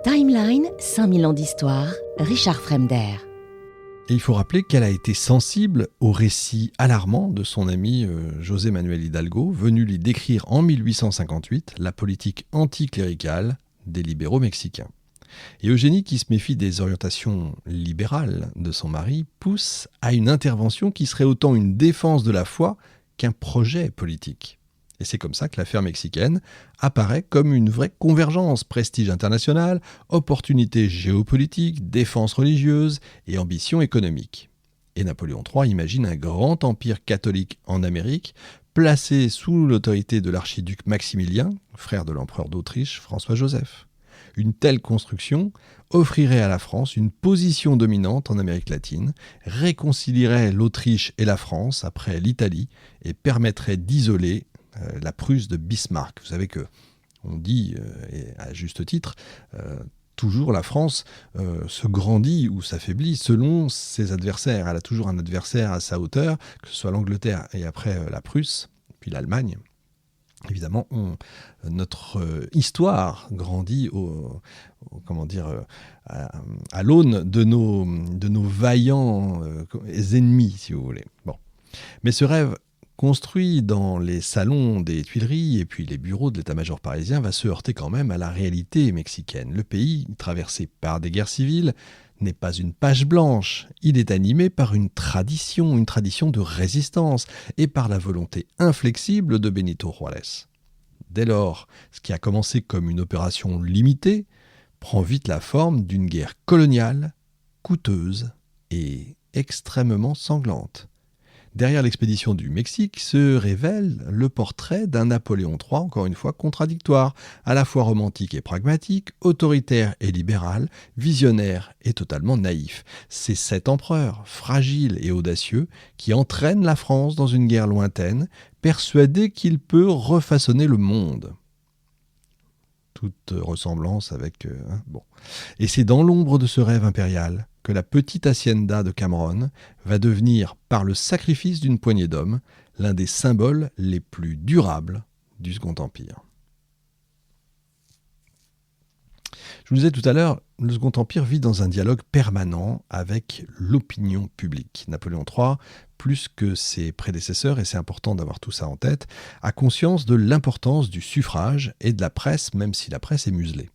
Timeline, 5000 ans d'histoire, Richard Fremder. Et il faut rappeler qu'elle a été sensible au récit alarmant de son ami José Manuel Hidalgo, venu lui décrire en 1858 la politique anticléricale des libéraux mexicains. Et Eugénie, qui se méfie des orientations libérales de son mari, pousse à une intervention qui serait autant une défense de la foi qu'un projet politique. Et c'est comme ça que l'affaire mexicaine apparaît comme une vraie convergence, prestige international, opportunités géopolitiques, défense religieuse et ambition économique. Et Napoléon III imagine un grand empire catholique en Amérique, placé sous l'autorité de l'archiduc Maximilien, frère de l'empereur d'Autriche François-Joseph. Une telle construction offrirait à la France une position dominante en Amérique latine, réconcilierait l'Autriche et la France après l'Italie et permettrait d'isoler la Prusse de Bismarck. Vous savez que on dit, et à juste titre, toujours la France se grandit ou s'affaiblit selon ses adversaires. Elle a toujours un adversaire à sa hauteur, que ce soit l'Angleterre et après la Prusse, puis l'Allemagne. Évidemment, notre histoire grandit à l'aune de nos vaillants ennemis, si vous voulez. Bon. Mais ce rêve construit dans les salons des Tuileries et puis les bureaux de l'état-major parisien, va se heurter quand même à la réalité mexicaine. Le pays, traversé par des guerres civiles, n'est pas une page blanche. Il est animé par une tradition de résistance et par la volonté inflexible de Benito Juárez. Dès lors, ce qui a commencé comme une opération limitée prend vite la forme d'une guerre coloniale, coûteuse et extrêmement sanglante. Derrière l'expédition du Mexique se révèle le portrait d'un Napoléon III, encore une fois contradictoire, à la fois romantique et pragmatique, autoritaire et libéral, visionnaire et totalement naïf. C'est cet empereur, fragile et audacieux, qui entraîne la France dans une guerre lointaine, persuadé qu'il peut refaçonner le monde. Toute ressemblance avec... Et c'est dans l'ombre de ce rêve impérial que la petite hacienda de Cameron va devenir, par le sacrifice d'une poignée d'hommes, l'un des symboles les plus durables du Second Empire. Je vous disais tout à l'heure, le Second Empire vit dans un dialogue permanent avec l'opinion publique. Napoléon III, plus que ses prédécesseurs, et c'est important d'avoir tout ça en tête, a conscience de l'importance du suffrage et de la presse, même si la presse est muselée.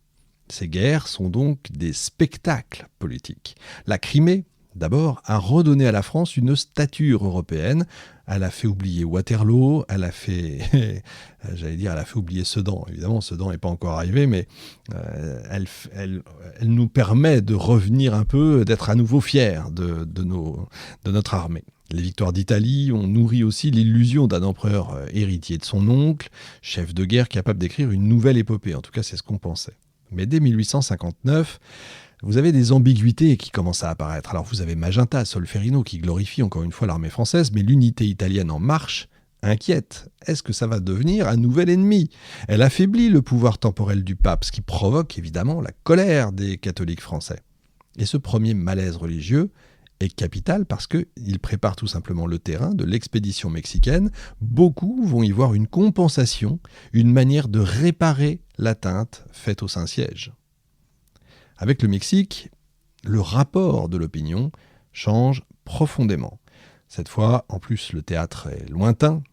Ces guerres sont donc des spectacles politiques. La Crimée, d'abord, a redonné à la France une stature européenne. Elle a fait oublier Waterloo, elle a fait oublier Sedan. Évidemment, Sedan n'est pas encore arrivé, mais elle nous permet de revenir un peu, d'être à nouveau fiers de notre armée. Les victoires d'Italie ont nourri aussi l'illusion d'un empereur héritier de son oncle, chef de guerre capable d'écrire une nouvelle épopée. En tout cas, c'est ce qu'on pensait. Mais dès 1859, vous avez des ambiguïtés qui commencent à apparaître. Alors vous avez Magenta, Solferino qui glorifie encore une fois l'armée française, mais l'unité italienne en marche inquiète. Est-ce que ça va devenir un nouvel ennemi ? Elle affaiblit le pouvoir temporel du pape, ce qui provoque évidemment la colère des catholiques français. Et ce premier malaise religieux est capital parce qu'il prépare tout simplement le terrain de l'expédition mexicaine. Beaucoup vont y voir une compensation, une manière de réparer l'atteinte faite au Saint-Siège. Avec le Mexique, le rapport de l'opinion change profondément. Cette fois, en plus, le théâtre est lointain,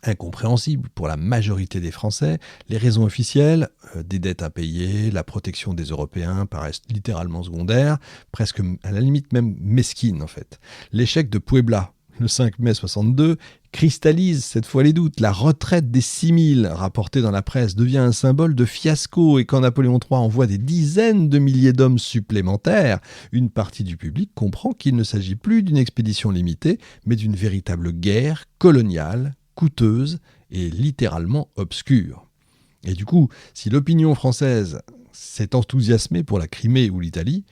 incompréhensible pour la majorité des Français. Les raisons officielles, des dettes à payer, la protection des Européens paraissent littéralement secondaires, presque à la limite même mesquines en fait. L'échec de Puebla, le 5 mai 62, cristallise cette fois les doutes. La retraite des 6000 rapportée dans la presse devient un symbole de fiasco et quand Napoléon III envoie des dizaines de milliers d'hommes supplémentaires, une partie du public comprend qu'il ne s'agit plus d'une expédition limitée, mais d'une véritable guerre coloniale, coûteuse et littéralement obscure. Et du coup, si l'opinion française s'est enthousiasmée pour la Crimée ou l'Italie,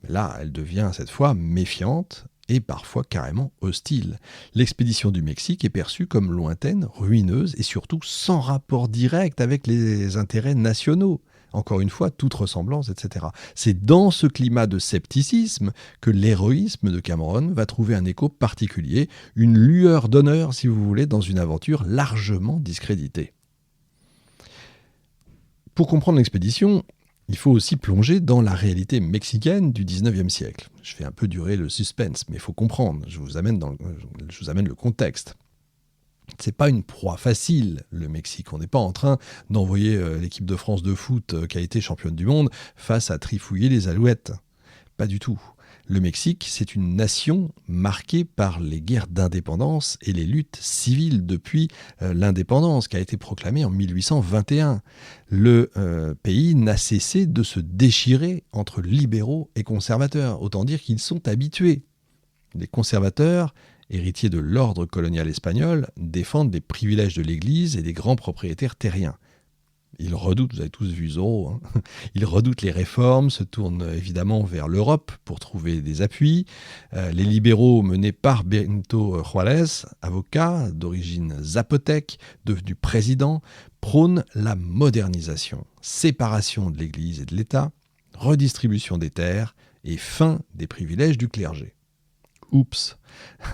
là, elle devient cette fois méfiante et parfois carrément hostile. L'expédition du Mexique est perçue comme lointaine, ruineuse et surtout sans rapport direct avec les intérêts nationaux. Encore une fois, toute ressemblance, etc. C'est dans ce climat de scepticisme que l'héroïsme de Cameron va trouver un écho particulier, une lueur d'honneur, si vous voulez, dans une aventure largement discréditée. Pour comprendre l'expédition, Il faut aussi plonger dans la réalité mexicaine du 19e siècle. Je fais un peu durer le suspense, mais il faut comprendre, je vous amène le contexte. C'est pas une proie facile, le Mexique. On n'est pas en train d'envoyer l'équipe de France de foot qui a été championne du monde face à trifouiller les Alouettes. Pas du tout. Le Mexique, c'est une nation marquée par les guerres d'indépendance et les luttes civiles depuis l'indépendance qui a été proclamée en 1821. Le pays n'a cessé de se déchirer entre libéraux et conservateurs. Autant dire qu'ils sont habitués. Les conservateurs, héritiers de l'ordre colonial espagnol, défendent les privilèges de l'Église et des grands propriétaires terriens. Ils redoutent, vous avez tous vu Zorro, ils redoutent les réformes, se tournent évidemment vers l'Europe pour trouver des appuis. Les libéraux menés par Benito Juárez, avocat d'origine zapotèque, devenu président, prônent la modernisation, séparation de l'Église et de l'État, redistribution des terres et fin des privilèges du clergé. Oups,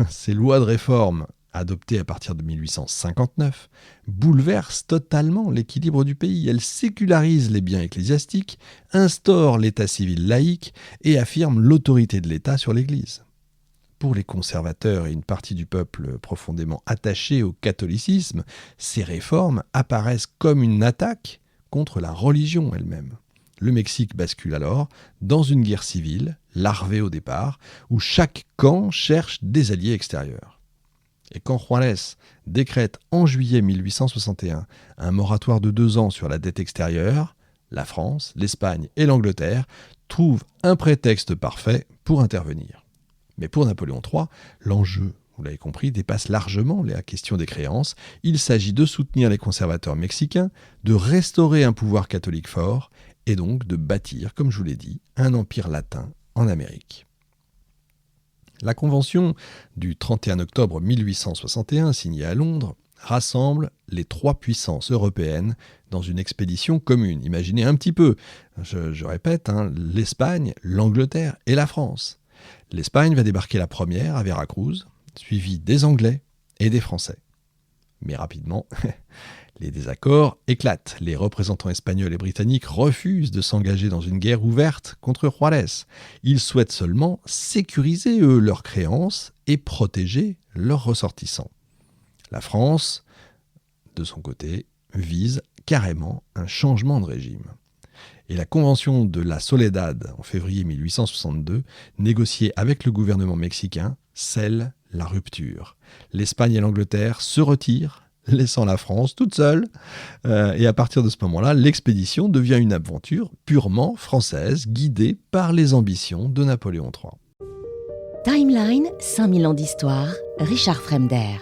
ces lois de réforme adoptées à partir de 1859, bouleversent totalement l'équilibre du pays. Elles sécularisent les biens ecclésiastiques, instaurent l'état civil laïque et affirment l'autorité de l'État sur l'Église. Pour les conservateurs et une partie du peuple profondément attaché au catholicisme, ces réformes apparaissent comme une attaque contre la religion elle-même. Le Mexique bascule alors dans une guerre civile, larvée au départ, où chaque camp cherche des alliés extérieurs. Et quand Juárez décrète en juillet 1861 un moratoire de 2 ans sur la dette extérieure, la France, l'Espagne et l'Angleterre trouvent un prétexte parfait pour intervenir. Mais pour Napoléon III, l'enjeu, vous l'avez compris, dépasse largement la question des créances. Il s'agit de soutenir les conservateurs mexicains, de restaurer un pouvoir catholique fort et donc de bâtir, comme je vous l'ai dit, un empire latin en Amérique. La convention du 31 octobre 1861, signée à Londres, rassemble les 3 puissances européennes dans une expédition commune. Imaginez un petit peu, je répète, l'Espagne, l'Angleterre et la France. L'Espagne va débarquer la première à Veracruz, suivie des Anglais et des Français. Mais rapidement, les désaccords éclatent. Les représentants espagnols et britanniques refusent de s'engager dans une guerre ouverte contre Juárez. Ils souhaitent seulement sécuriser, leurs créances et protéger leurs ressortissants. La France, de son côté, vise carrément un changement de régime. Et la convention de la Soledad, en février 1862, négociée avec le gouvernement mexicain, scelle la rupture. L'Espagne et l'Angleterre se retirent, laissant la France toute seule. Et à partir de ce moment-là, l'expédition devient une aventure purement française, guidée par les ambitions de Napoléon III. Timeline, 5000 ans d'histoire, Richard Fremder.